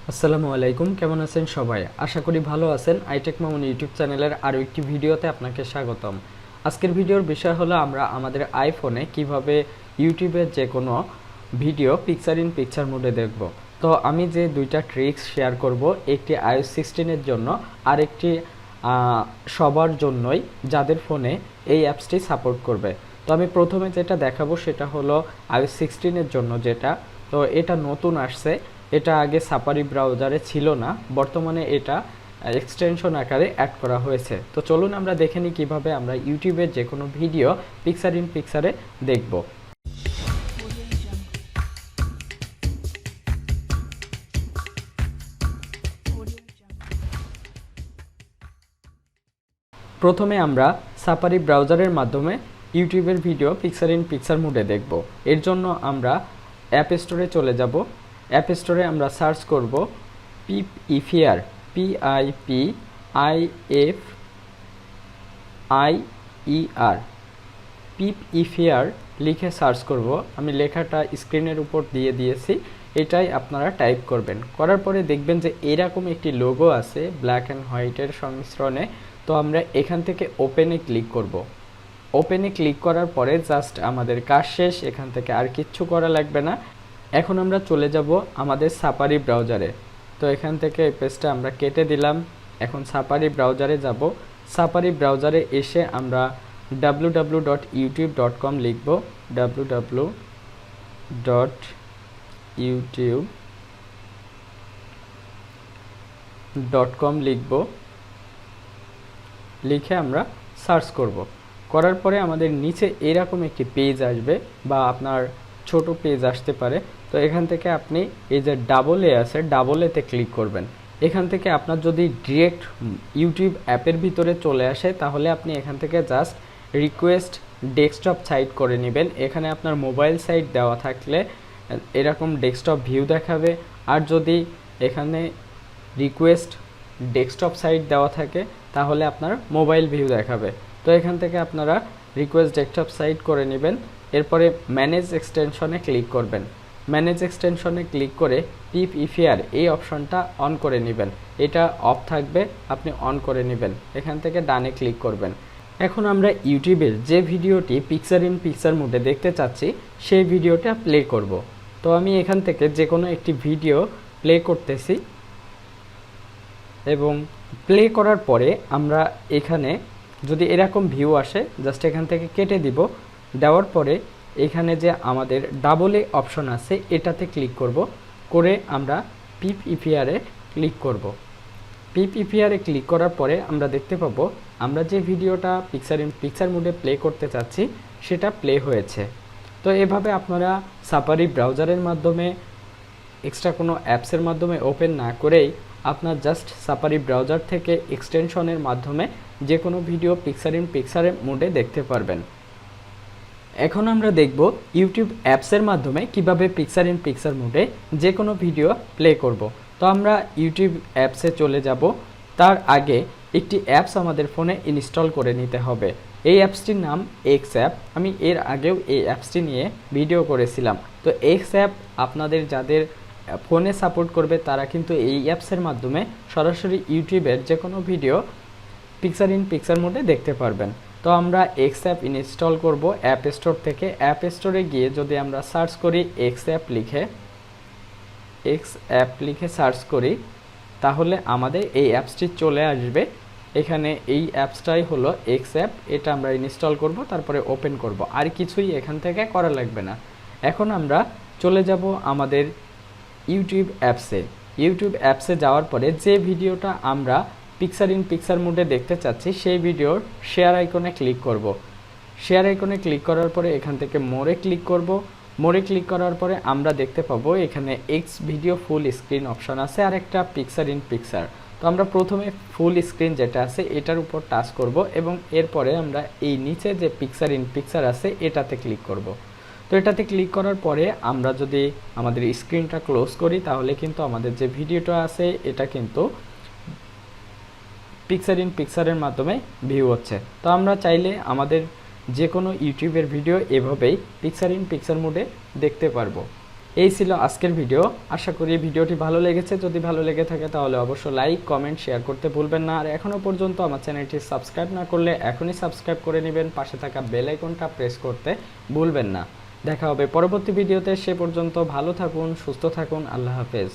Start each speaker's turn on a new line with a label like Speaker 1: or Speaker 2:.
Speaker 1: আসসালামু আলাইকুম, কেমন আছেন সবাই? আশা করি ভালো আছেন। iTechMamun ইউটিউব চ্যানেলের আরও একটি ভিডিওতে আপনাকে স্বাগতম। আজকের ভিডিওর বিষয় হলো আমরা আমাদের আইফোনে কিভাবে ইউটিউবের যে কোনো ভিডিও পিকচার ইন পিকচার মোডে দেখব। তো আমি যে দুইটা ট্রিক্স শেয়ার করব, একটি iOS 16 জন্য আর একটি সবার জন্যই যাদের ফোনে এই অ্যাপসটি সাপোর্ট করবে। তো আমি প্রথমে যেটা দেখাবো সেটা হলো iOS 16 জন্য যেটা। তো এটা নতুন আসছে, এটা আগে সাফারি ব্রাউজারে ছিল না, বর্তমানে এটা এক্সটেনশন আকারে অ্যাড করা হয়েছে। তো চলুন আমরা দেখে নিই কীভাবে আমরা ইউটিউবের যে কোনো ভিডিও পিকচার ইন পিকচারে দেখব। প্রথমে আমরা সাফারি ব্রাউজারের মাধ্যমে ইউটিউবের ভিডিও পিকচার ইন পিকচার মোডে দেখব। এর জন্য আমরা অ্যাপ স্টোরে চলে যাব। অ্যাপ স্টোরে আমরা সার্চ করব পিপ ইফিয়ার, PIPIFIER, পিপ ইফিয়ার লিখে সার্চ করব। আমি লেখাটা স্ক্রিনের উপর দিয়ে দিয়েছি, এটাই আপনারা টাইপ করবেন। করার পরে দেখবেন যে এরকম একটি লোগো আছে ব্ল্যাক অ্যান্ড হোয়াইটের সংমিশ্রণে। তো আমরা এখান থেকে ওপেনে ক্লিক করব। ওপেনে ক্লিক করার পরে জাস্ট আমাদের কাজ শেষ, এখান থেকে আর কিচ্ছু করা লাগবে না। এখন আমরা চলে যাব আমাদের সাফারি ব্রাউজারে। তো এখান থেকে এই পেজটা আমরা কেটে দিলাম। এখন সাফারি ব্রাউজারে যাব। সাফারি ব্রাউজারে এসে আমরা www.youtube.com লিখব। www.youtube.com লিখব। লিখে আমরা সার্চ করব। করার পরে আমাদের নিচে এরকম একটি পেজ আসবে বা আপনার ছোট পেজ আসতে পারে। তো এখান থেকে আপনি এই যে ডাবল এ আছে, ডাবল এতে ক্লিক করবেন। এখান থেকে আপনার যদি ডিরেক্ট ইউটিউব অ্যাপের ভিতরে চলে আসে তাহলে আপনি এখান থেকে জাস্ট রিকোয়েস্ট ডেস্কটপ সাইট করে নেবেন। এখানে আপনার মোবাইল সাইট দেওয়া থাকলে এরকম ডেস্কটপ ভিউ দেখাবে, আর যদি এখানে রিকোয়েস্ট ডেস্কটপ সাইট দেওয়া থাকে তাহলে আপনার মোবাইল ভিউ দেখাবে। তো এখান থেকে আপনারা রিকোয়েস্ট ডেস্কটপ সাইট করে নেবেন। এরপরে ম্যানেজ এক্সটেনশনে ক্লিক করবেন। ম্যানেজ এক্সটেনশনে ক্লিক করে পিপ ইফিয়ার এই অপশনটা অন করে নেবেন। এটা অফ থাকবে, আপনি অন করে নেবেন। এখান থেকে ডানে ক্লিক করবেন। এখন আমরা ইউটিউবের যে ভিডিওটি পিকচার ইন পিকচার মোডে দেখতে চাচ্ছি সেই ভিডিওটা প্লে করব। তো আমি এখান থেকে যে কোনো একটি ভিডিও প্লে করতেছি এবং প্লে করার পরে আমরা এখানে যদি এরকম ভিউ আসে জাস্ট এখান থেকে কেটে দিব। দেওয়ার পরে এখানে যে আমাদের ডাবল এ অপশন আছে এটাতে ক্লিক করব। করে আমরা পিপ ইপিআরে ক্লিক করব। পিপ ইপিআরে ক্লিক করার পরে আমরা দেখতে পাবো আমরা যে ভিডিওটা পিকচার ইন পিকচার মোডে প্লে করতে চাচ্ছি সেটা প্লে হয়েছে। তো এভাবে আপনারা সাফারি ব্রাউজারের মাধ্যমে এক্সট্রা কোনো অ্যাপসের মাধ্যমে ওপেন না করেই আপনার জাস্ট সাফারি ব্রাউজার থেকে এক্সটেনশনের মাধ্যমে যে কোনো ভিডিও পিকচার ইন পিকচারের মোডে দেখতে পারবেন। এখন আমরা দেখব ইউটিউব অ্যাপসের মাধ্যমে কিভাবে পিকচার ইন পিকচার মোডে যে কোনো ভিডিও প্লে করব। তো আমরা ইউটিউব অ্যাপসে চলে যাব। তার আগে একটি অ্যাপস আমাদের ফোনে ইনস্টল করে নিতে হবে। এই অ্যাপসটির নাম এক্স অ্যাপ। আমি এর আগেও এই অ্যাপসটি নিয়ে ভিডিও করেছিলাম। তো এক্স অ্যাপ আপনাদের যাদের ফোনে সাপোর্ট করবে তারা কিন্তু এই অ্যাপসের মাধ্যমে সরাসরি ইউটিউবের যে কোনো ভিডিও পিকচার ইন পিকচার মোডে দেখতে পারবেন। তো আমরা এক্স অ্যাপ ইনস্টল করব অ্যাপ স্টোর থেকে। অ্যাপ স্টোরে গিয়ে যদি আমরা সার্চ করি এক্স অ্যাপ লিখে সার্চ করি তাহলে আমাদের এই অ্যাপসটি চলে আসবে। এখানে এই অ্যাপসটাই হলো এক্স অ্যাপ। এটা আমরা ইনস্টল করব, তারপরে ওপেন করব। আর কিছুই এখান থেকে করা লাগবে না। এখন আমরা চলে যাব আমাদের ইউটিউব অ্যাপসে। ইউটিউব অ্যাপসে যাওয়ার পরে যে ভিডিওটা আমরা পিকচার ইন পিকচার মোডে দেখতে চাচ্ছি সেই ভিডিওর শেয়ার আইকনে ক্লিক করব। শেয়ার আইকনে ক্লিক করার পরে এখান থেকে মোরে ক্লিক করব। মোরে ক্লিক করার পরে আমরা দেখতে পাবো এখানে x video full screen option আছে আর একটা পিকচার ইন পিকচার। তো আমরা প্রথমে ফুল স্ক্রিন যেটা আছে এটার উপর টাচ করব এবং এরপরে আমরা এই নিচে যে পিকচার ইন পিকচার আছে এটাতে ক্লিক করব। তো এটাতে ক্লিক করার পরে আমরা যদি আমাদের স্ক্রিনটা ক্লোজ করি তাহলে কিন্তু আমাদের যে ভিডিওটা আছে এটা কিন্তু পিকচার ইন পিকচারের মাধ্যমে ভিউ হচ্ছে। তো আমরা চাইলে আমাদের যে কোনো ইউটিউবের ভিডিও এভাবেই পিকচার ইন পিকচার মোডে দেখতে পারবো। এই ছিল আজকের ভিডিও। আশা করি ভিডিওটি ভালো লেগেছে। যদি ভালো লেগে থাকে তাহলে অবশ্যই লাইক, কমেন্ট, শেয়ার করতে ভুলবেন না। আর এখনও পর্যন্ত আমার চ্যানেলটি সাবস্ক্রাইব না করলে এখনই সাবস্ক্রাইব করে নেবেন। পাশে থাকা বেল আইকনটা প্রেস করতে ভুলবেন না। দেখা হবে পরবর্তী ভিডিওতে। সে পর্যন্ত ভালো থাকুন, সুস্থ থাকুন। আল্লাহ হাফেজ।